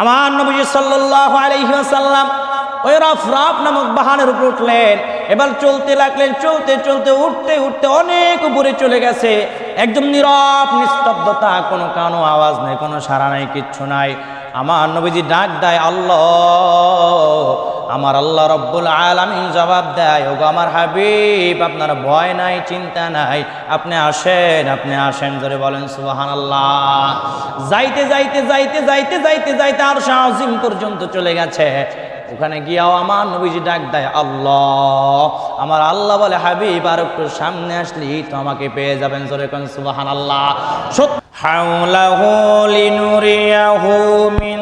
আমার নবী সাল্লাল্লাহু আলাইহি ওয়াসাল্লাম ওই রাফরাফ নামক বাহনের উপর উঠলেন। এবার চলতে লাগলেন, চলতে চলতে উঠতে উঠতে অনেক উপরে চলে গেছে। একদম নীরব নিস্তব্ধতা, কোনো আওয়াজ নেই, কোনো সাড়া নাই, কিচ্ছু নাই। আমার নবীজি ডাক দেয় আল্লাহ। আমার আল্লাহ রব্বুল আলামিন জবাব দেয়, ওগো আমার হাবিব, আপনার ভয় নাই, চিন্তা নাই, আপনি আসেন, আপনি আসেন। জোরে বলেন সুবহানাল্লাহ। যাইতে যাইতে যাইতে যাইতে যাইতে যাইতে আরশ আজিম পর্যন্ত চলে গেছে। ওখানে গিয়াও আমার নবীজি ডাক দেয় আল্লাহ। আমার আল্লাহ বলে, হাবিব আর একটু সামনে আসলি তো আমাকে পেয়ে যাবেন। জোরে কোন সুবহানাল্লাহ। হাওলাহু লিনুরিয়াহু মিন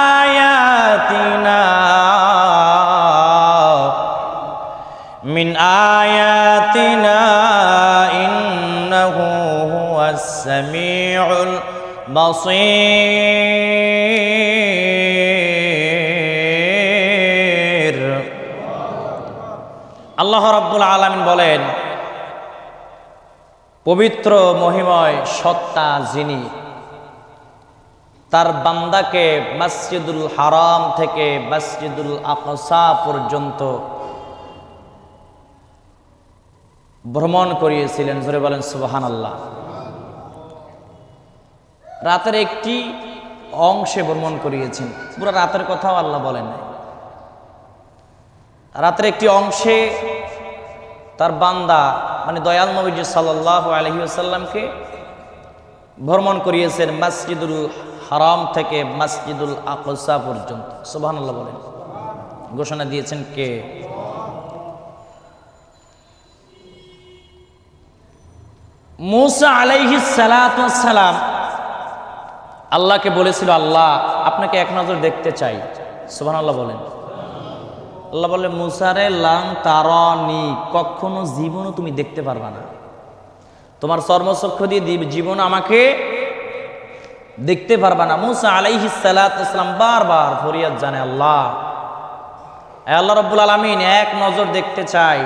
আয়াতিনা মিন আয়াতিনা ইন্নাহু হুয়াস সামিউল বাসীর। আল্লাহ রাব্বুল আলামিন বলেন, পবিত্র মহিময় সত্তা যিনি তার বান্দাকে মসজিদুল হারাম থেকে মসজিদুল আকসা পর্যন্ত ভ্রমণ করিয়েছিলেন। জোরে বলেন সুবহানাল্লাহ। রাতের একটি অংশে ভ্রমণ করিয়েছেন, পুরো রাতের কথাও আল্লাহ বলেন নাই। রাতের একটি অংশে তার বান্দা মানে দয়াল নবী সাল্লাল্লাহু আলাইহি ওয়াসাল্লামকে ভ্রমণ করিয়েছেন মসজিদুল হারাম থেকে মসজিদুল আকসা পর্যন্ত। সুবহানাল্লাহ বলেন। ঘোষণা দিয়েছেন কে? মূসা আলাইহিস সালাতু ওয়াস সালাম আল্লাহকে বলেছিল, আল্লাহ আপনাকে এক নজর দেখতে চাই। সুবহানাল্লাহ বলেন। আল্লাহ বলে, মুসারে লান তারানি, কখনো জীবনও তুমি দেখতে পারবা না, তোমার চর্মচক্ষু দিয়ে জীবন আমাকে দেখতে পারবা না। মুসা আলাইহিস সালাতু ওয়াস সালাম বারবার ফরিয়াদ জানে, আল্লাহ আল্লাহ রাব্বুল আলামিন এক নজর দেখতে চাই।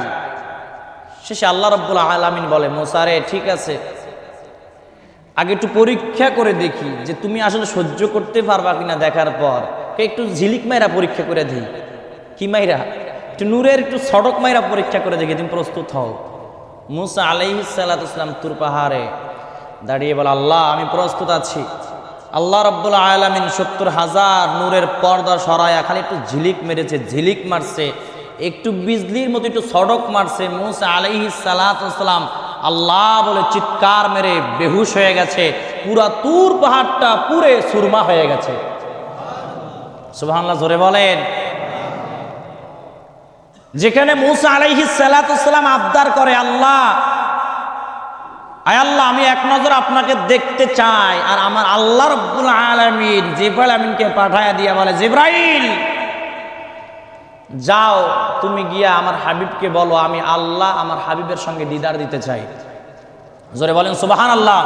শেষে আল্লাহ রাব্বুল আলামিন বলে, মুসারে ঠিক আছে, আগে একটু পরীক্ষা করে দেখি যে তুমি আসলে সহ্য করতে পারবা কিনা। দেখার পর একটু ঝিলিক মাইরা পরীক্ষা করে দিই। কি মাইরা? একটু নূরের একটু সড়ক মাইরা পরীক্ষা করে দেখি তুমি প্রস্তুত হও। মুসা আলাইহিস সালাতু ওয়াস সালাম তুর পাহাড়ে দাঁড়িয়ে বলে, আল্লাহ আমি প্রস্তুত আছি। আল্লাহ রাব্বুল আলামিন ৭০,০০০ নূরের পর্দা সরায়া খালি একটু ঝিলিক মেরেছে, ঝিলিক মারছে, একটু বিজলির মতো একটু সড়ক মারছে। মুসা আলাইহিস সালাতু ওয়াস সালাম আল্লাহ বলে চিৎকার মেরে বেহুশ হয়ে গেছে। পুরা তুর পাহাড়টা পুরে সুরমা হয়ে গেছে। সুবহানাল্লাহ জোরে বলেন। যেখানে মুসা আলাইহিস সালাতু ওয়াস সালাম আবদার করে, আল্লাহ আয় আল্লাহ আমি এক নজর আপনাকে দেখতে চাই, আর আমার আল্লাহ রাব্বুল আলামিন জিবরাইল আমিনকে পাঠায়া দিয়া বলে, জিবরাইল যাও তুমি গিয়া আমার হাবিবকে বলো আমি আল্লাহ আমার হাবিবের সঙ্গে দিদার দিতে চাই। জোরে বলেন সুবহানাল্লাহ।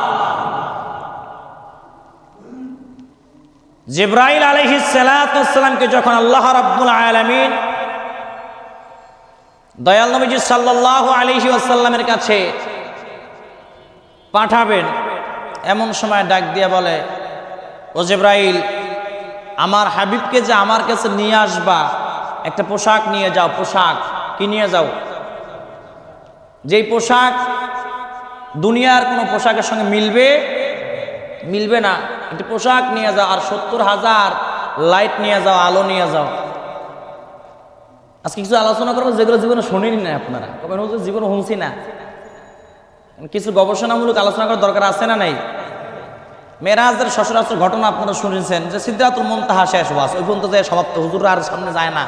জিবরাইল আলাইহিস সালাতু ওয়াস সালামকে যখন আল্লাহ রাব্বুল আলামিন দয়াল নবীজি সাল্লাল্লাহু আলাইহি ওয়াসাল্লামের কাছে পাঠাবেন, এমন সময় ডাক দিয়া বলে, ও জিবরাইল আমার হাবিবকে যে আমার কাছে নিয়ে আসবা, একটা পোশাক নিয়ে যাও। পোশাক কি নিয়ে যাও? যেই পোশাক দুনিয়ার কোনো পোশাকের সঙ্গে মিলবে না, একটি পোশাক নিয়ে যাও, আর ৭০,০০০ লাইট নিয়ে যাও, আলো নিয়ে যাও। আজকে কিছু আলোচনা করবো যেগুলো জীবনে শুনিনি না আপনারা, কখনো জীবনে শুনছি না। কিছু গবেষণামূলক আলোচনা করার দরকার আছে না নাই? মেরাজের সচরাচর ঘটনা আপনারা শুনেছেন যে সিদরাতুল মুনতাহা শেষ ওয়াজ, ওই পর্যন্ত যায় সমাপ্ত, হুজুর আর সামনে যায় না,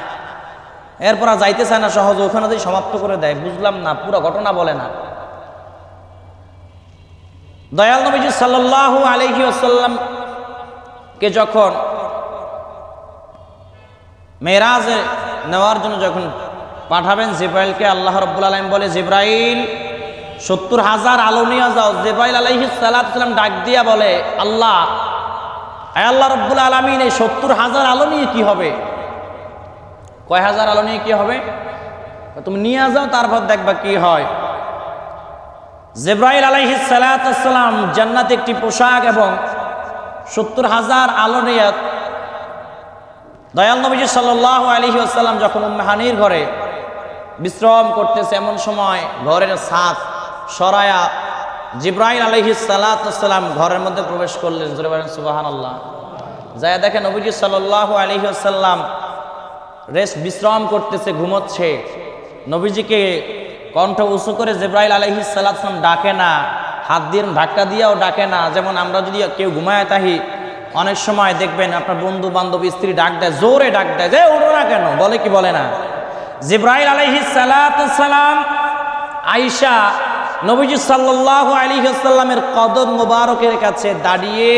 এরপর আর যাইতে চায় না সহজে, ওখানে যদি সমাপ্ত করে দেয়। বুঝলাম না, পুরো ঘটনা বলে না। দয়াল নবীজি সাল্লাল্লাহু আলাইহি ওয়াসাল্লামকে যখন মেরাজে নেওয়ার জন্য যখন পাঠাবেন জিবরাইলকে, আল্লাহ রাব্বুল আলামিন বলে, জিবরাইল ৭০,০০০ আলো নিয়ে যাও। জিবরাইল আলাইহিস সালাতু ওয়াস সালাম ডাক দিয়া বলে, আল্লাহ আল্লাহ রাব্বুল আলামিন এই ৭০,০০০ আলো নিয়ে কি হবে? কয় হাজার আলো নিয়ে কি হবে? তুমি নিয়ে যাও, তারপর দেখবা কি হয়। জিবরাইল আলাইহিস সালাতু ওয়াস সালাম জান্নাতে একটি পোশাক এবং ৭০,০০০ আলো নিয়ে দয়াল নবীজি সাল্লাল্লাহু আলাইহি ওয়াসাল্লাম যখন উম্মে হানির ঘরে বিশ্রাম করতেছে, এমন সময় ঘরের ছাদ সরায়া জিব্রাইল আলাইহিস সালাতু ওয়াসসালাম ঘরের মধ্যে প্রবেশ করলেন। জোরে বলেন সুবহানাল্লাহ। যায় দেখেন নবীজি সাল্লাল্লাহু আলাইহি ওয়াসাল্লাম বিশ্রাম করতেছে, ঘুমোচ্ছে। নবীজিকে কণ্ঠ উঁচু করে জিব্রাইল আলাইহিস সালাতু ওয়াসসালাম ডাকে না, হাত দিয়ে ধাক্কা দিয়েও ডাকে না। যেমন আমরা যদি কেউ ঘুমায় তাহি অনেক সময় দেখবেন আপনার বন্ধু বান্ধব স্ত্রী ডাক দেয়, জোরে ডাক দেয়, যে উঠো না কেন, বলে কি বলে না? জিব্রাইল আলাইহিস সালাতু ওয়াসসালাম আয়েশা নবীজি সাল্লাল্লাহু আলাইহি ওয়াসাল্লামের কদম মোবারকের কাছে দাঁড়িয়ে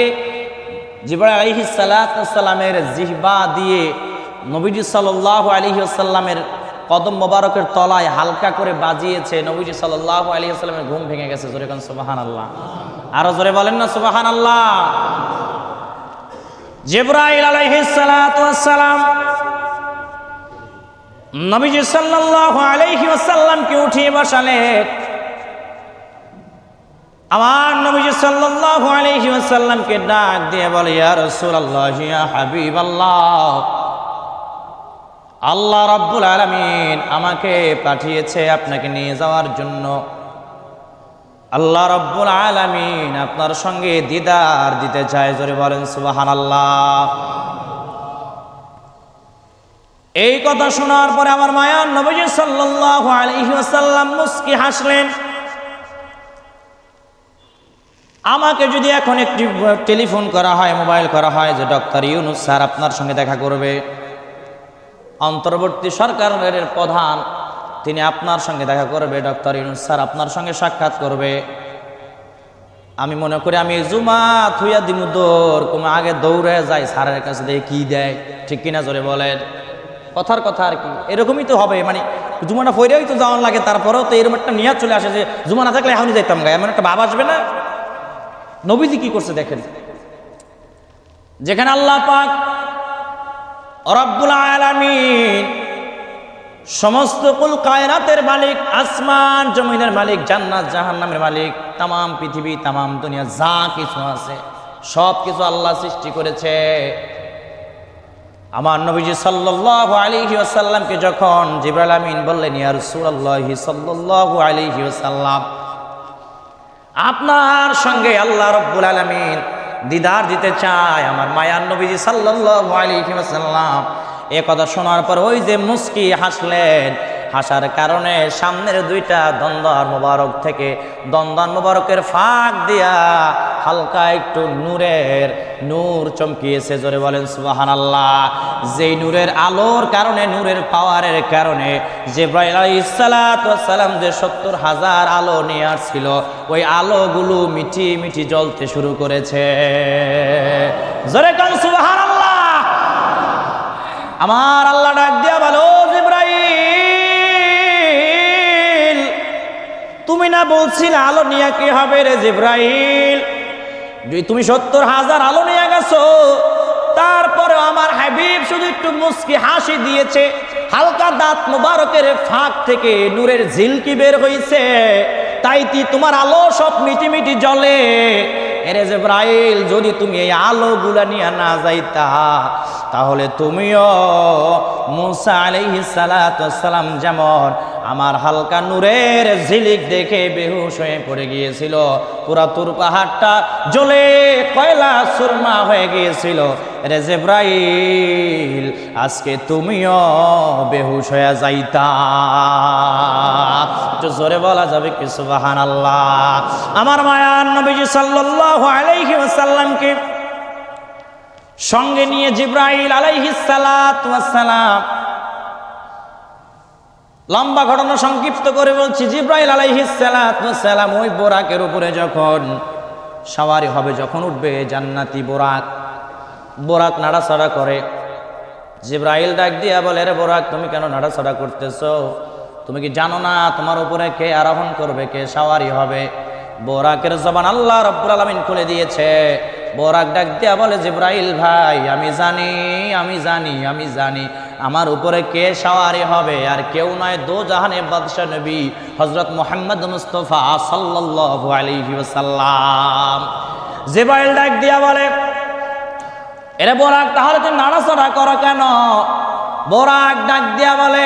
জিব্রাইল আলাইহিস সালাতু ওয়াসসালামের জিহ্বা দিয়ে নবীজি সাল্লাল্লাহু আলাইহি ওয়াসাল্লামের কদম মোবারকের তলায় হালকা করে বাজিয়েছে। নবীজি সাল্লাল্লাহু আলাইহি ওয়াসাল্লামের ঘুম ভেঙে গেছে। জোরে কোন সুবহানাল্লাহ। আরো জোরে বলেন না সুবহানাল্লাহ। জিব্রাইল আলাইহিস সালাতু ওয়াসসালাম নবীজি সাল্লাল্লাহু আলাইহি ওয়াসাল্লামকে উঠিয়ে বসালেন। আমার নবীজি সাল্লাল্লাহু আলাইহি ওয়াসাল্লামকে ডাক দিয়ে বলে, ইয়া রাসূলুল্লাহ, ইয়া হাবিবাল্লাহ, আল্লাহ রাব্বুল আলামিন আমাকে পাঠিয়েছে আপনাকে নিয়ে যাওয়ার জন্য। আল্লাহ রাব্বুল আলামিন আপনার সঙ্গে দিদার দিতে চায়। জোরে বলেন সুবহানাল্লাহ। এই কথা শোনার পরে আমার মায়ার নবীজি সাল্লাল্লাহু আলাইহি ওয়াসাল্লাম মুস্কি হাসলেন। আমাকে যদি এখন একটি টেলিফোন করা হয়, মোবাইল করা হয় যে ডক্টর ইউনূস স্যার আপনার সঙ্গে দেখা করবে, অন্তর্বর্তী সরকারের প্রধান তিনি আপনার সঙ্গে দেখা করবে, ডক্টর ইউনূস স্যার আপনার সঙ্গে সাক্ষাৎ করবে, আমি মনে করি আমি জুমা থুইয়া দিমু দৌড়, কোনো আগে দৌড়ে যাই স্যারের কাছে দিয়ে কি দেয়, ঠিক কিনা জোরে বলেন? কথার কথা আর কি, এরকমই তো হবে। মানে জুমাটা ফইরেই তো যাওয়ার লাগে, তারপরেও তো এরকম একটা নিয়াত চলে আসে যে জুমা না থাকলে এখনই যাইতাম গায়ে, এমন একটা ভাব আসবে না? নবীজি কি করছে দেখেন, যেখানে আল্লাহ পাক রব্বুল আলামিন সমস্ত কুল কায়নাতের মালিক, আসমান জমিনের মালিক, জান্নাত জাহান্নামের মালিক, তামাম পৃথিবী তামাম দুনিয়া যা কিছু আছে সব কিছু আল্লাহ সৃষ্টি করেছে। আমার নবীজি সাল্লাল্লাহু আলাইহি ওয়াসাল্লামকে যখন জিবরাইল আমিন বললেন, ইয়া রাসূলুল্লাহ সাল্লাল্লাহু আলাইহি ওয়াসাল্লাম, আপনার সঙ্গে আল্লাহ রাব্বুল আলামিন দিদার দিতে চায়, আমার মায়ার নবীজি সাল্লাল্লাহু আলাইহি ওয়াসাল্লাম এ কথা শোনার পর ওই যে মুস্কি হাসলেন, হাসার কারণে সামনের দুইটা দন্দন মোবারক থেকে দন্দন মোবারকের ফাঁক দিয়া হালকা একটু নূর চমকিয়েছে। জোরে বলেন সুবহানাল্লাহ। যেই নূরের আলোর কারণে, নূরের পাওয়ারের কারণে জিবরাইল আলাইহিস সালাতু ওয়াস সালাম যে ৭০,০০০ আলো নিয়ে আসছিল, ওই আলোগুলো মিটি মিটি জ্বলতে শুরু করেছে। জোরে কোন সুবহানাল্লাহ। আমার আল্লাহ ডাক দিয়া বলো, জিবরাইল তুমি না বলছিলে আলো নিয়ে কি হবে রে জিবরাইল, তুমি ৭০,০০০ আলো নিয়ে গেছো, তারপরে আমার হাবিব শুধু একটু মুস্কি হাসি দিয়েছে, হালকা দাঁত মোবারকের ফাঁক থেকে নূরের ঝিলকি বের হইছে, তাই তোমার আলো সব মিটি মিটি জ্বলে। এরে জিবরাইল, যদি তুমি এই আলোগুলা নিয়ে না যাইতা তাহলে তুমিও মুসা আলাইহিস সালাতু ওয়াস সালাম যেমন আমার হালকা নূরের ঝিলিক দেখে বেহুশ হয়ে পড়ে গিয়েছিল, পুরা তুর পাহাড়টা জ্বলে কয়লা সুরমা হয়ে গিয়েছিল, রে জিবরাইল আজকে তুমিও বেহুশ হয়ে যাইতা। একটু জোরে বলা যাবে কি সুবহানাল্লাহ। আমার মায়ার নবীজি সাল্লাল্লাহু আলাইহি ওয়াসাল্লামকে সঙ্গে নিয়ে জিবরাইল আলাইহিস সালাতু ওয়াস সালাম, লম্বা ঘটনা সংক্ষিপ্ত করে বলছি, জিবরাইল আলাইহিস সালাতু ওয়াস সালাম ওই বোরাকের উপরে যখন সওয়ারি হবে, যখন উঠবে জান্নাতি বোরাক নাড়াচাড়া করে, জিবরাইল ডাক দিয়া বলে, রে বোরাক তুমি কেন নাড়াচাড়া করতেছো? তুমি কি জানো না তোমার উপরে কে আরোহণ করবে, কে সওয়ারি হবে? বোরাকের জবান আল্লাহ রাব্বুল আলামিন খুলে দিয়েছে। বোরাক ডাক দিয়া বলে, জিবরাইল ভাই আমি জানি আমার উপরে কে সওয়ারি হবে, আর কেউ নয় দো জাহানে বাদশাহ নবী হযরত মুহাম্মদ মুস্তাফা সাল্লাল্লাহু আলাইহি ওয়াসাল্লাম। জিবরাইল ডাক দিয়া বলে, এরে বোরাক, তাহলে তুমি নাড়াচড়া করো কেন? বোরাক ডাক দিয়া বলে,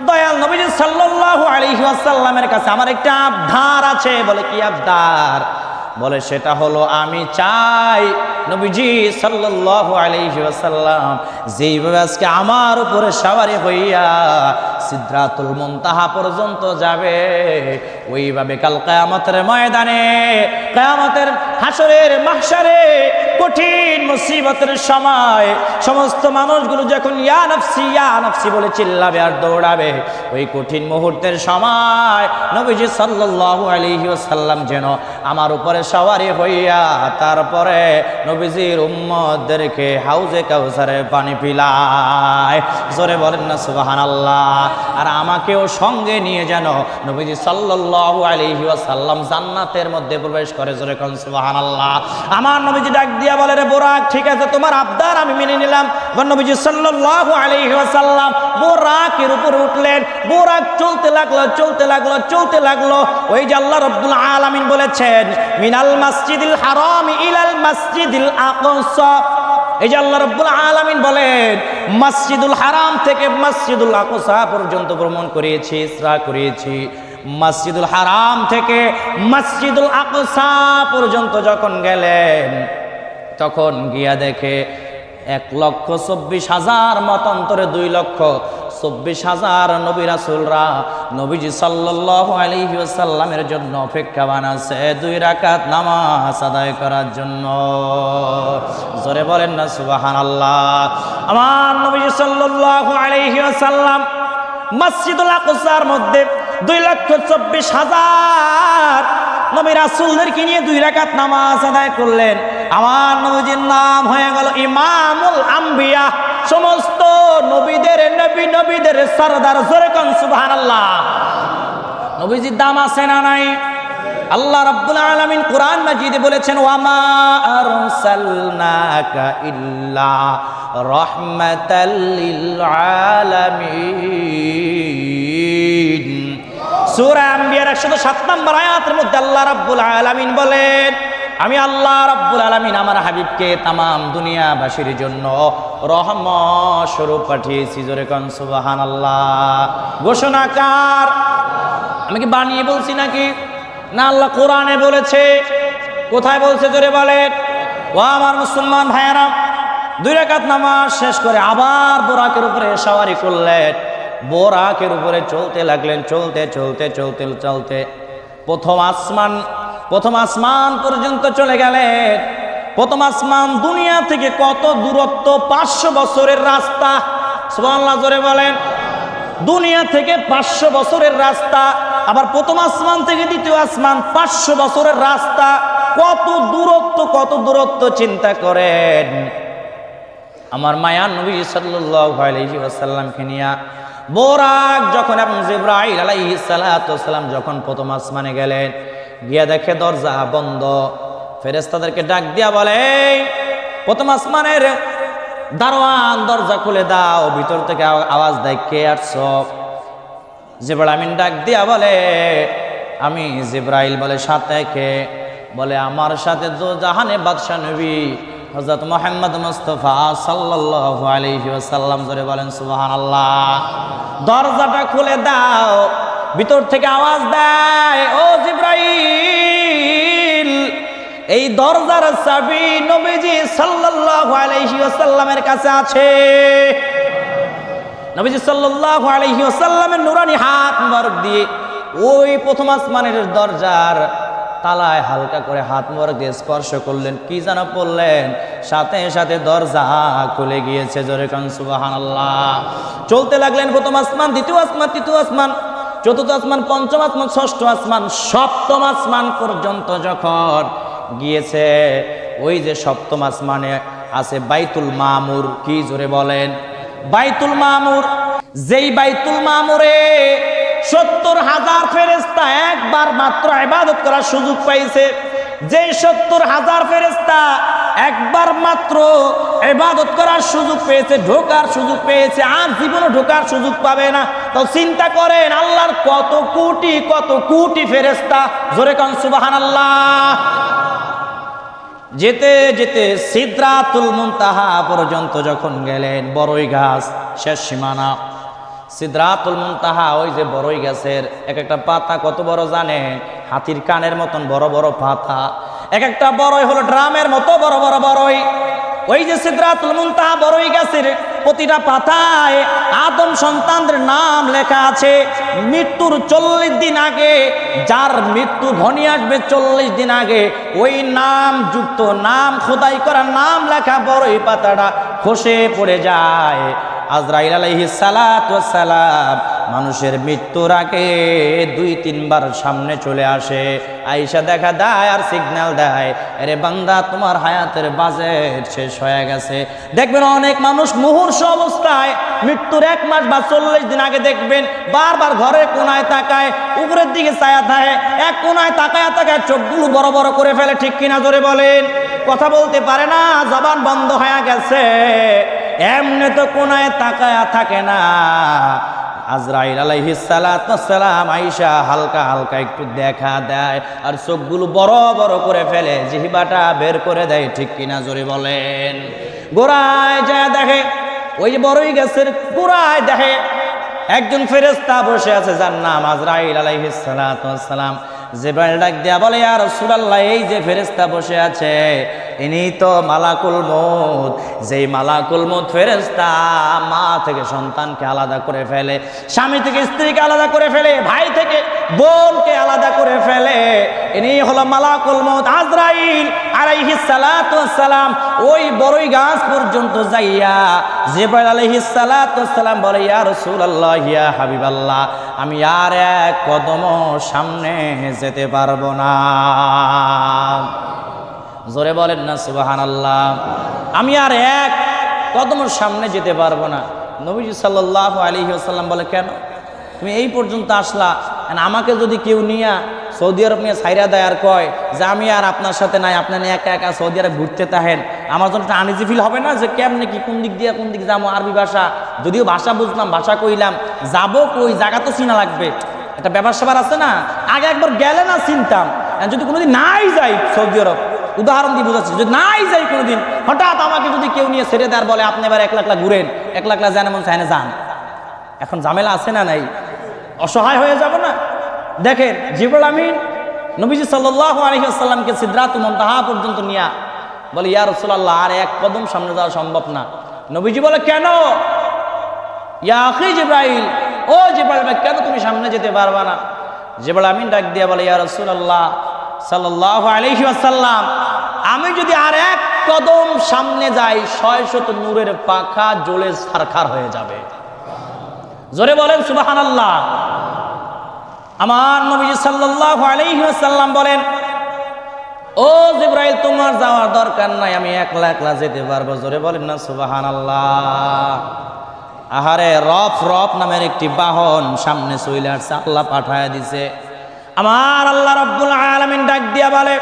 দয়াল নবীজি সাল্লাল্লাহু আলাইহি ওয়াসাল্লামের কাছে আমার একটা আবদার আছে। বলে, কি আবদার? বলে, সেটা হলো আমি চাই নবীজি সাল্লাল্লাহু আলাইহি ওয়াসাল্লাম যেইভাবে আজকে আমার উপরে সওয়ারি হইয়া সিদরাতুল মুনতাহা পর্যন্ত যাবে, ওইভাবে কাল কিয়ামতের ময়দানে, কিয়ামতের হাসরের মাহশারে কঠিন মুসিবতের সময় সমস্ত মানুষগুলো যখন ইয়া নাফসি বলে চিল্লাবে আর দৌড়াবে, ওই কঠিন মুহূর্তের সময় নবীজি সাল্লাল্লাহু আলাইহি ওয়াসাল্লাম যেন আমার উপরে সওয়ারি হইয়া তারপরে নবীজির উম্মতদেরকে হাউজে কাউসারের পানি পিলায়। জোরে বলেন না সুবহানাল্লাহ। আর আমাকেও সঙ্গে নিয়ে যেন নবীজি সাল্লাল্লাহু আলাইহি ওয়াসাল্লাম জান্নাতের মধ্যে প্রবেশ করে। জোরে কোন সুবহানাল্লাহ। আমার নবীজি ডাক দিয়া বলে, রে বোরাক, ঠিক আছে, তোমার আবদার আমি মেনে নিলাম। নবীজি সাল্লাল্লাহু আলাইহি ওয়াসাল্লাম বোরাকের উপরে উঠলেন। বোরাক চলতে লাগলো। ওই যে আল্লাহ রাব্বুল আলামিন বলেছেন, মিনাল মাসজিদিল হারাম ইলাল মাসজিদিল আকসা। এই যে আল্লাহ রাব্বুল আলামিন বলেন, মসজিদুল হারাম থেকে মসজিদুল আকসা পর্যন্ত ভ্রমণ করিয়েছি, ইসরা করিয়েছি। মসজিদুল হারাম থেকে মসজিদুল আকসা পর্যন্ত যখন গেলেন, তখন গিয়া দেখে 1,24,000 মতান্তরে 2,24,000 নবী রাসূলরা নবীজি সাল্লাল্লাহু আলাইহি ওয়াসাল্লামের জন্য অপেক্ষামান আছে 2 রাকাত নামাজ আদায় করার জন্য। জোরে বলেন না সুবহানাল্লাহ। আমার নবীজি সাল্লাল্লাহু আলাইহি ওয়াসাল্লাম মসজিদুল আকসার মধ্যে 2,24,000 নবী রাসূলদেরকে নিয়ে 2 রাকাত নামাজ আদায় করলেন। আমার নবীজির নাম হয়ে গেল ইমামুল আম্বিয়া, সমস্ত নবীদের সরদার। জোরে কোন সুবহানাল্লাহ। নবীজির দাম আছে না নাই? আল্লাহ রাব্বুল আলামিন কোরআন মাজিদে বলেছেন, ওয়ামা আরসালনাকা ইল্লা রাহমাতাল লিল আলামিন। সূরা আম্বিয়ার 107 নম্বর আয়াতের মধ্যে আল্লাহ রাব্বুল আলামিন বলেন, আমি আল্লাহ রাব্বুল আলামিন আমার হাবিবকে তামাম দুনিয়াবাসীর জন্য রহমত স্বরূপ পাঠিয়েছি। জোরে কোন সুবহানাল্লাহ। ঘোষণাকার আমি কি বানিয়ে বলছি নাকি? না, আল্লাহ কোরআনে বলেছে। কোথায় বলছে? জোরে বলেন। ও আমার মুসলমান ভাইয়েরা, 2 রাকাত নামাজ শেষ করে আবার বোরাকের উপরে সওয়ারি করলেন। বোরাকের উপরে চলতে লাগলেন। চলতে প্রথম আসমান পর্যন্ত চলে গেলেন। প্রথম আসমান দুনিয়া থেকে কত দূরত্ব? 500 বছরের রাস্তা। সুবহানাল্লাহ, জোরে বলেন। দুনিয়া থেকে 500 বছরের রাস্তা। আবার প্রথম আসমান থেকে দ্বিতীয় আসমান 500 বছরের রাস্তা। কত দূরত্ব চিন্তা করেন। আমার মায়ার নবী সাল্লাল্লাহু আলাইহি ওয়াসাল্লামকে নিয়া বোরাক যখন এবং জিবরাইল আলাইহিস সালাতু ওয়াসসালাম যখন প্রথম আসমানে গেলেন, গিয়া দেখে দরজা বন্ধ। ফেরেশতাদেরকে ডাক দিয়া বলে, প্রথম আসমানের দারোয়ান দরজা খুলে দাও। ভিতর থেকে আওয়াজ দেয়, কে আসছো? জিবরাইল আমিন ডাক দিয়া বলে, আমি জিবরাইল। বলে, সাথে কে? বলে, আমার সাথে তো জাহানে বাদশা নবী হযরত মুহাম্মদ মুস্তাফা সাল্লাল্লাহু আলাইহি ওয়াসাল্লাম। জোরে বলেন সুবহানাল্লাহ। দরজাটা খুলে দাও। ভিতর থেকে আওয়াজ দেয়, ও জিবরাইল, এই দরজার চাবি নবীজি সাল্লাল্লাহু আলাইহি ওয়াসাল্লামের কাছে আছে। নবীজি সাল্লাল্লাহু আলাইহি ওয়াসাল্লামের নুরানি হাত মুবারক দিয়ে ওই প্রথম আসমানের দরজার তালায় হালকা করে হাত মুবারক দিয়ে স্পর্শ করলেন। কি যেন পড়লেন, সাথে সাথে দরজা খুলে গিয়েছে। জোরে কোন সুবহানাল্লাহ। চলতে লাগলেন। প্রথম আসমান, দ্বিতীয় আসমান, তৃতীয় আসমান, চতুর্থ আসমান, পঞ্চম আসমান, ষষ্ঠ আসমান, সপ্তম আসমান পর্যন্ত যখন গিয়েছে, ওই যে সপ্তম আসমানে আছে বাইতুল মামুর। কি জোরে বলেন? বাইতুল মামুর। যেই বাইতুল মামুরে 70,000 ফেরেশতা একবার মাত্র ইবাদত করার সুযোগ পাইছে। যেই 70,000 ফেরেশতা একবার মাত্র ইবাদত করার সুযোগ পেয়েছে, ঢোকার সুযোগ পেয়েছে, আর জীবনে ঢোকার সুযোগ পাবে না। তো চিন্তা করেন, আল্লাহর কত কোটি ফেরেশতা। জোরে কোন সুবহানাল্লাহ। যেতে যেতে সিদরাতুল মুনতাহা পর্যন্ত যখন গেলেন, বড়ই গাছ শেষ সীমানা, সিদরাতুল মুনতাহা, ওই যে বড়ই গাছের এক একটা পাতা কত বড় জানেন? হাতির কানের মতন বড় বড় পাতা, এক একটা বড়ই হলো ড্রামের মতো বড় বড় বড়ই। ওই যে সিদরাতুল মুনতাহা বড়ই গাছের প্রতিটা পাতায় আদম সন্তানদের নাম লেখা আছে। মৃত্যুর 40 দিন আগে, যার মৃত্যু ঘনিয়ে আসবে 40 দিন আগে, ওই নাম যুক্ত, নাম খোদাই করা, নাম লেখা বড়ই পাতাটা খসে পড়ে যায়। আজরাইল আলাইহিস সালাতু ওয়াস সালাম মানুষের মৃত্যুর আগে 2-3 বার সামনে চলে আসে, আয়েশা দেখা দেয় আর সিগন্যাল দেয়, আরে বান্দা তোমার হায়াতের বাজেট শেষ হয়ে গেছে। দেখবেন অনেক মানুষ মুহূর্ত অবস্থায় মৃত্যুর 1 মাস বা 40 দিন আগে দেখবেন বারবার ঘরের কোনায় তাকায়, উপরের দিকে ছায়া থাকে, এক কোনায় তাকায় তাকায় চোখগুলো বড় বড় করে ফেলে। ঠিক কিনা জোরে বলেন? কথা বলতে পারে না, জবান বন্ধ হয়ে গেছে, এমনি তো কোনায় তাকায়া থাকে না। আজরাইল আলাইহিস সালাতু ওয়াস সালাম আয়েশা হালকা হালকা একটু দেখা দেয় আর চোখগুলো বড় বড় করে ফেলে, জিহ্বাটা বের করে দেয়। ঠিক কিনা জোরে বলেন? গোড়ায় যায় দেখে, ওই যে বড়ই গাছের গোড়ায় দেখে একজন ফেরেশতা বসে আছে, যার নাম আজরাইল আলাইহিস সালাতু ওয়াস সালাম। জিবরাইল ডাক দিয়া বলে, ইয়া রাসূলুল্লাহ, এই যে ফেরেশতা বসে আছে ইনি তো মালাকুল মউত। যেই মালাকুল মউত ফেরেশতা মা থেকে সন্তানকে আলাদা করে ফেলে, স্বামী থেকে স্ত্রীকে আলাদা করে ফেলে, ভাই থেকে বোনকে আলাদা করে ফেলে, ইনি হলো মালাকুল মউত আজরাইল আলাইহিস সালাতু ওয়াস সালাম। ওই বড়ই গাছ পর্যন্ত যাইয়া জিবরাইল আলাইহিস সালাতু ওয়াস সালাম বলে, ইয়া রাসূলুল্লাহ, ইয়া হাবিবাল্লাহ, আমি আর এক কদম সামনে যেতে পারবো না। জোরে বলেন না সুবহানাল্লাহ। আমি আর এক কদম সামনে যেতে পারবো না। নবীজি সাল্লাল্লাহু আলাইহি ওয়াসাল্লাম বলে, কেন? তুমি এই পর্যন্ত আসলা, আমাকে যদি কেউ নিয়ে সৌদি আরব নিয়ে ছাইরা দেয় আর কয় যে আমি আর আপনার সাথে নাই, আপনি একা একা সৌদি আরব ঘুরতে থাকেন, আমার জন্য একটা আনইজি ফিল হবে না? যে কেমনে কি, কোন দিক দিয়ে কোন দিক যাবো? আরবি ভাষা, যদিও ভাষা বুঝলাম, ভাষা কইলাম, যাবো কই, জায়গা তো চিনা লাগবে, একটা ব্যাপার স্যাপার আছে না? আগে একবার গেলে না চিনতাম, যদি কোনোদিন নাই যাই সৌদি আরব, উদাহরণ দিয়ে বোঝাচ্ছি, যদি নাই যাই কোনোদিন, হঠাৎ আমাকে যদি কেউ নিয়ে ছেড়ে দেয় বলে আপনি এবার 1 লাখ ঘুরেন, 1 লাখ জান এমন চায় না যান, এখন ঝামেলা আছে না নাই? অসহায় হয়ে যাব না? দেখেন জিবরাইল আমিন নবীজি সাল্লাল্লাহু আলাইহি ওয়াসাল্লামকে সিদরাতুল মুনতাহা পর্যন্ত নিয়ে বলে, ইয়া রাসূলুল্লাহ, আর এক কদম সামনে যাওয়া সম্ভব না। নবীজি বলে, কেন? ইয়া আখি জিবরাইল, ও জিবরাইল ভাই, কেন তুমি সামনে যেতে পারবা না? জিবরাইল আমিন ডাক দিয়া বলে, ইয়া রাসূলুল্লাহ সাল্লাল্লাহু আলাইহি ওয়াসাল্লাম, আমি যদি আর এক কদম সামনে যাই 600 নূরের পাখা জ্বলে ছারখার হয়ে যাবে। জোরে বলেন সুবহানাল্লাহ। আমার নবী সাল্লাল্লাহু আলাইহি ওয়াসাল্লাম বলেন, ও জিবরাইল, তোমার যাওয়ার দরকার নাই, আমি 1 লাখ যেতে পারবো। জোরে বলেন না সুবহানাল্লাহ। আহারে, রফ নামের একটি বাহন সামনে চলে আসছে, আল্লাহ পাঠায় দিছে। আমার আল্লাহ রাব্বুল আলামিন ডাক দিয়া বলে,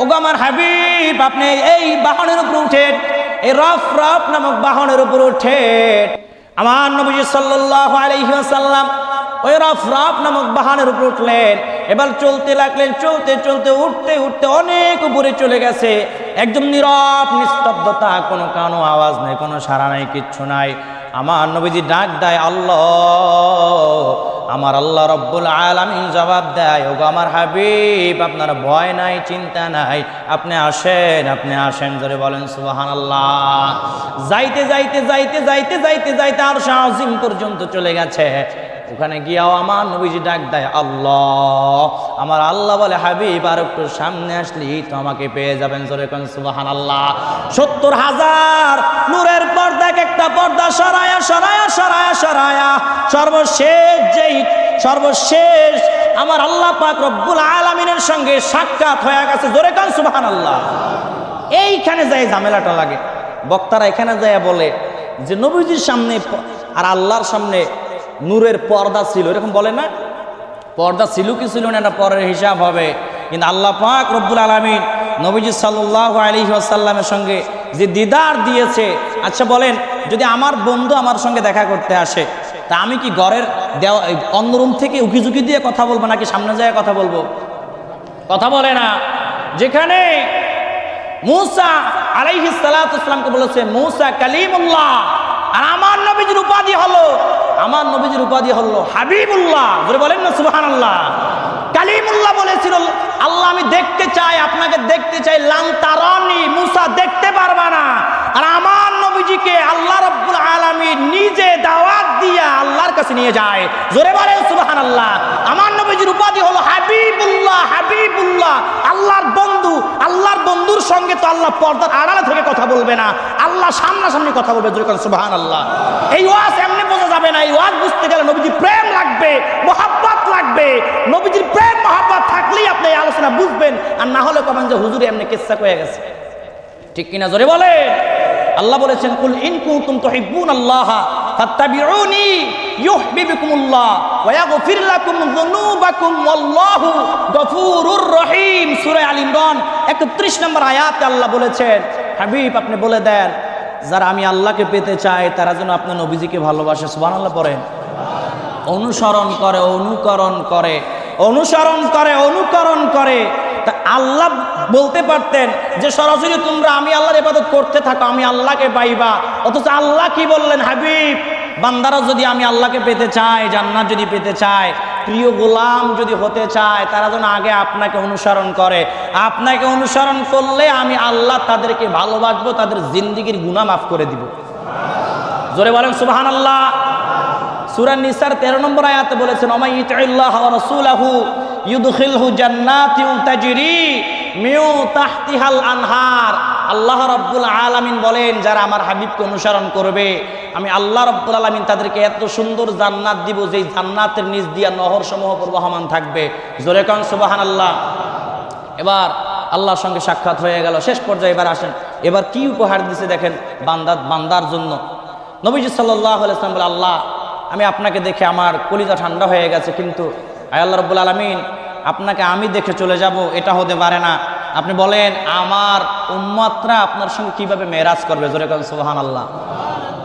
ওগো আমার হাবিব, আপনি এই বাহনের উপর উঠেন, এই রফ নামক বাহনের উপর উঠেন। আমার নবী সাল্লাল্লাহু আলাইহি ওয়াসাল্লাম ওই রফ নামক বাহনের উপর উঠলেন। এবার চলতে লাগলেন, চলতে চলতে উঠতে উঠতে অনেক উপরে চলে গেছে। একদম নীরব নিস্তব্ধতা, কোনো কানো আওয়াজ নেই, কোনো সাড়া নাই, কিচ্ছু নাই। আমার নবীজি ডাক দেয়, আল্লাহ। আমার আল্লাহ রব্বুল আলামিন জবাব দেয়, ওগো আমার হাবিব, আপনার ভয় নাই, চিন্তা নাই, আপনি আসেন, আপনি আসেন। জোরে বলেন সুবহানাল্লাহ। যাইতে যাইতে যাইতে যাইতে যাইতে যাইতে আরশ আজিম পর্যন্ত চলে গেছে। ওখানে গিয়াও আমার নবীজি ডাক দেয়, আল্লাহ। আমার আল্লাহ বলে, হাবিব, আর একটু সামনে আসলি তো আমাকে পেয়ে যাবেন। জোরে কোন সুবহানাল্লাহ। 70,000 নূরের পর্দা, একটা পর্দা সরায়া সরায়া সরায়া সরায়া সর্বশেষ আমার আল্লাহ পাক রব্বুল আলামিনের সঙ্গে সাক্ষাৎ হয়ে গেছে। জোরে কোন সুবহানাল্লাহ। এইখানে যাই ঝামেলাটা লাগে। বক্তারা এখানে যায় বলে যে নবীজির সামনে আর আল্লাহর সামনে নূরের পর্দা ছিল, এরকম বলে না? পর্দা ছিল কি ছিল না, এটা পরের হিসাব হবে। কিন্তু আল্লাহ পাক রব্বুল আলামিন নবীজি সাল্লাল্লাহু আলাইহি ওয়াসাল্লামের সঙ্গে যে দিদার দিয়েছে, আচ্ছা বলেন, যদি আমার বন্ধু আমার সঙ্গে দেখা করতে আসে, তা আমি কি ঘরের অন্য রুম থেকে উকিঝুঁকি দিয়ে কথা বলবো নাকি সামনে যায় কথা বলবো? কথা বলে না। যেখানে মূসা আলাইহিস সালাতু ওয়াস সালামকে বলেছে মূসা কালিমুল্লাহ, আর আমার নবীজির উপাধি হলো হাবিবুল্লাহ। জোরে বলেন না সুবহানাল্লাহ। কালিমুল্লাহ বলেছিল আল্লাহ আমি দেখতে চাই, আপনাকে দেখতে চাই, লাম তারানি, মূসা দেখতে পারবা না। আর আমার নবীজিকে আল্লাহ রাব্বুল আলামিন নিজে দাওয়াত দিয়া আল্লাহর কাছে নিয়ে যায়। জোরে বলেন সুবহানাল্লাহ। আমার নবীজির উপাধি হলো হাবিবুল্লাহ, হাবিবুল্লাহ, আল্লাহর বন্ধু। আল্লাহর বন্ধুর সঙ্গে তো আল্লাহ পর্দার আড়ালে থেকে কথা বলবে না, আল্লাহ সামনাসামনি কথা বলবে। জোরে বলেন সুবহানাল্লাহ। এই ওয়াজ এমনি বোঝা যাবে না, এই ওয়াজ বুঝতে গেলে নবীজির প্রেম লাগবে, মহব্বত লাগবে। নবীজির প্রেম মহব্বত থাকলেই আপনি এই আলোচনা বুঝবেন, আর না হলে কবেন যে হুজুর এমনি কিচ্ছা কয়ে গেছে। ঠিক কিনা জোরে বলেন। আল্লাহ বলেছেন কুল ইন কুনতুম তুহিব্বুনাল্লাহ ফাত্তাবিউনি ইউহিব্বুকুমুল্লাহ ওয়া ইয়াগফির লাকুম যুনুবাকুম ওয়াল্লাহু গফুরুর রহিম। সূরা আল ইমরান 31 নম্বর আয়াতে আল্লাহ বলেছেন হাবিব আপনি বলে দেন যারা আমি আল্লাহকে পেতে চাই তারা যেন আপনার নবীজিকে ভালোবাসে। সুবহানাল্লাহ পড়েন। অনুসরণ করে, অনুকরণ করে, অনুসরণ করে, অনুকরণ করে। তা আল্লাহ বলতে পারতেন যে সরাসরি তোমরা আমি আল্লাহর ইবাদত করতে থাকো, আমি আল্লাহকে পাইবা। অথচ আল্লাহ কি বললেন, হাবিব বান্দারা যদি আমি আল্লাহকে পেতে চায়, জান্নাত যদি পেতে চায়, প্রিয় গোলাম যদি হতে চায়, তারা যেন আগে আপনাকে অনুসরণ করে। আপনাকে অনুসরণ করলে আমি আল্লাহ তাদেরকে ভালোবাসবো, তাদের জিন্দেগির গুনাহ মাফ করে দিব। জোরে বলেন সুবহানাল্লাহ। সূরা নিসার 13 নম্বর আয়াতে বলেছেন ওমাই ইতিল্লাহ ওয়া রাসূলাহু ইউদখিলহু জান্নাতিন তাজরি মিন তাহতিহাল আনহার। আল্লাহ রাব্বুল আলামিন বলেন যারা আমার হাবিবকে অনুসরণ করবে আমি আল্লাহ রাব্বুল আলামিন তাদেরকে এত সুন্দর জান্নাত দিব যেই জান্নাতের নিচ দিয়া নহর সমূহ প্রবাহমান থাকবে। জোরে কান সুবহানাল্লাহ। এবার আল্লাহর সঙ্গে সাক্ষাৎ হয়ে গেল। শেষ পর্যায়ে এবার আসেন, এবার কি উপহার দিছে দেখেন বান্দার জন্য। নবীজি সাল্লাল্লাহু আলাইহি ওয়াসাল্লাম বলে আল্লাহ আমি আপনাকে দেখে আমার কলিজা ঠান্ডা হয়ে গেছে, কিন্তু আল্লাহ রাব্বুল আলামিন আপনাকে আমি দেখে চলে যাব এটা হতে পারে না। আপনি বলেন আমার উম্মতরা আপনার সঙ্গে কিভাবে মেরাজ করবে। জোরে বলেন সুবহানাল্লাহ।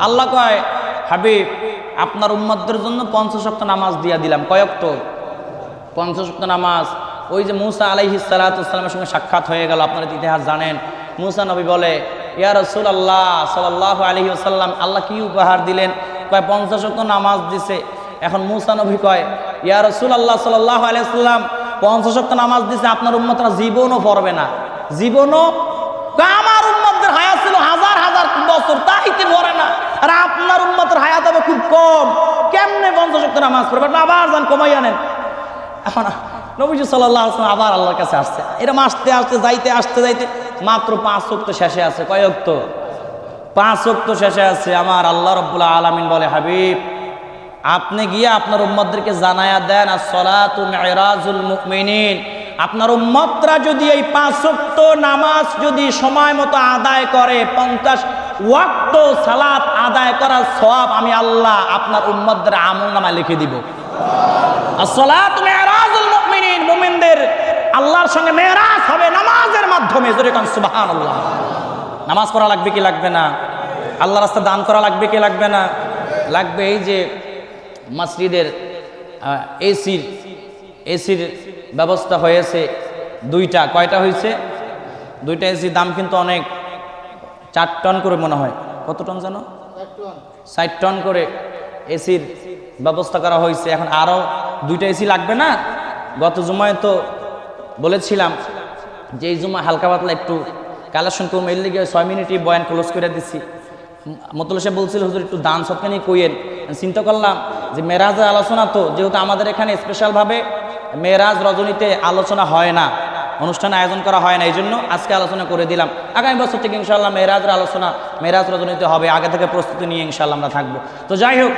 আল্লাহ কয় হাবিব আপনার উম্মতদের জন্য 50 ওয়াক্ত নামাজ দিয়া দিলাম। কয় ওয়াক্ত? 50 ওয়াক্ত নামাজ। ওই যে মূসা আলাইহিস সালাতু ওয়াস সালামের সঙ্গে সাক্ষাৎ হয়ে গেল, আপনারা ইতিহাস জানেন। মূসা নবী বলে ইয়া রাসূলুল্লাহ সাল্লাল্লাহু আলাইহি ওয়াসাল্লাম আল্লাহ কি উপহার দিলেন? কয় 50 ওয়াক্ত নামাজ দিছে। এখন মূসা নবী কয় ইয়া রাসূলুল্লাহ সাল্লাল্লাহু আলাইহি ওয়াসাল্লাম 50 ওয়াক্ত নামাজ দিছে, আপনার উম্মতরা জীবনও পড়বে না, জীবনও। আমার উম্মতদের হায়াত ছিল হাজার হাজার বছর, তাইতে পড়ে না। আর আপনার উম্মতের হায়াত হবে খুব কম, কেমনে 50 ওয়াক্ত নামাজ পড়বে? আবার যান কমাই আনেন। এখন নবীজি সাল্লাল্লাহু আলাইহি ওয়াসাল্লাম আবার আল্লাহর কাছে আসছে। এরকম আসতে আসতে যাইতে মাত্র 5 ওয়াক্ত শেষে আছে। কয় ওয়াক্ত? 5 ওয়াক্ত শেষে আছে। আমার আল্লাহ রাব্বুল আলামিন বলে হাবিব আপনি গিয়ে আপনার উম্মতদেরকে জানায়া দেন as-সালাতু মিরাজুল মুমিনিন। আপনার উম্মতরা যদি এই 5 ওয়াক্ত নামাজ যদি সময় মতো আদায় করে, 50 ওয়াক্ত সালাত আদায় করার সওয়াব আমি আল্লাহ আপনার উম্মতদের আমলনামায় লিখে দিব। as-সালাতু মিরাজুল মুমিনিন, মুমিনদের আল্লাহর সঙ্গে মেরাজ হবে নামাজের মাধ্যমে। জোরে কান সুবহানাল্লাহ। নামাজ পড়া লাগবে কি লাগবে না? আল্লাহর রাস্তায় দান করা লাগবে কি লাগবে না? লাগবে। এই যে মসজিদের এসির ব্যবস্থা হয়েছে দুইটা। কয়টা হয়েছে? দুইটা এসির দাম কিন্তু অনেক, 4 টন করে মনে হয়। কত টন জানো? 60 টন করে এসির ব্যবস্থা করা হয়েছে। এখন আরও 2টা এসি লাগবে না? গত জুমায় তো বলেছিলাম যে এই জুমা হালকা পাতলা একটু কালেকশন করবো, এর লিগে 6 মিনিটই বয়ান ক্লোজ করে দিচ্ছি। মতলব সাহেব বলছিল হুজুর একটু দান সৎকা নিয়ে কইয়েন। চিন্তা করলাম যে মেরাজের আলোচনা, তো যেহেতু আমাদের এখানে স্পেশালভাবে মেরাজ রজনীতে আলোচনা হয় না, অনুষ্ঠান আয়োজন করা হয় না, এই জন্য আজকে আলোচনা করে দিলাম। আগামী বছর থেকে ইনশাআল্লাহ মেরাজের আলোচনা মেরাজ রজনীতে হবে। আগে থেকে প্রস্তুতি নিয়ে ইনশাআল্লাহ আমরা থাকবো। তো যাই হোক,